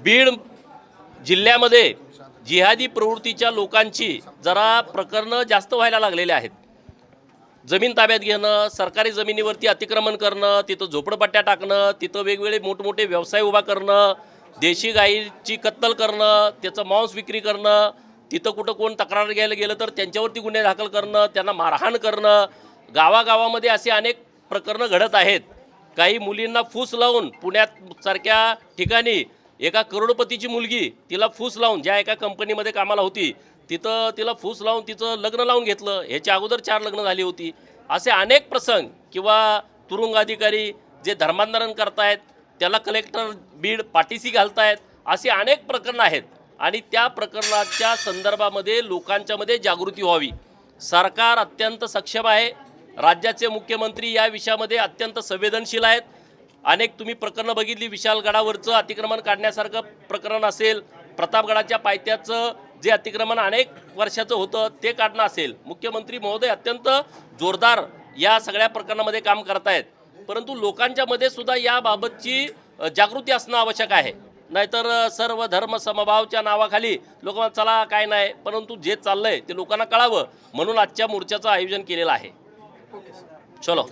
बीड जिल्ह्यामध्ये जिहादी प्रवृत्तीच्या लोकांची जरा प्रकरणं जास्त व्हायला लागलेली आहेत। जमीन ताब्यात घेणं, सरकारी जमिनीवरती अतिक्रमण करणं, तिथं झोपडपट्ट्या टाकणं, तिथं वेगवेगळे मोठमोठे व्यवसाय उभा करणं, देशी गायीची कत्तल करणं, त्याचं मांस विक्री करणं, तिथं कुठं कोण तक्रार घ्यायला गेलं तर त्यांच्यावरती गुन्हे दाखल करणं, त्यांना मारहाण करणं, गावागावामध्ये असे अनेक प्रकरणं घडत आहेत। काही मुलींना फूस लावून पुण्यात सारख्या ठिकाणी एका करोडपतीची मुलगी तिला फूस लावून ज्या एका कंपनीमध्ये कामाला होती तिथं तिला फूस लावून तिचं लग्न लावून घेतलं। ह्याच्या अगोदर 4 लग्न झाली होती। असे अनेक प्रसंग किंवा तुरुंग अधिकारी जे धर्मांतरण करतायत त्याला कलेक्टर बीड पाठीशी घालतायत, असे अनेक प्रकरणं आहेत आणि त्या प्रकरणाच्या संदर्भामध्ये लोकांच्यामध्ये जागृती व्हावी। सरकार अत्यंत सक्षम आहे। राज्याचे मुख्यमंत्री या विषयामध्ये अत्यंत संवेदनशील आहेत। अनेक तुम्ही प्रकरणं बघितली, विशालगडावरचं अतिक्रमण काढण्यासारखं प्रकरण असेल, प्रतापगडाच्या पायथ्याचं जे अतिक्रमण अनेक वर्षाचं होतं ते काढणं असेल, मुख्यमंत्री महोदय अत्यंत जोरदार या सगळ्या प्रकरणामध्ये काम करतायत। परंतु लोकांच्यामध्ये सुद्धा याबाबतची जागृती असणं आवश्यक आहे। नाहीतर सर्व धर्म समभावच्या नावाखाली लोक चला काय नाही, परंतु जे चाललंय ते लोकांना कळावं म्हणून आजच्या मोर्चाचं आयोजन केलेलं आहे। चलो।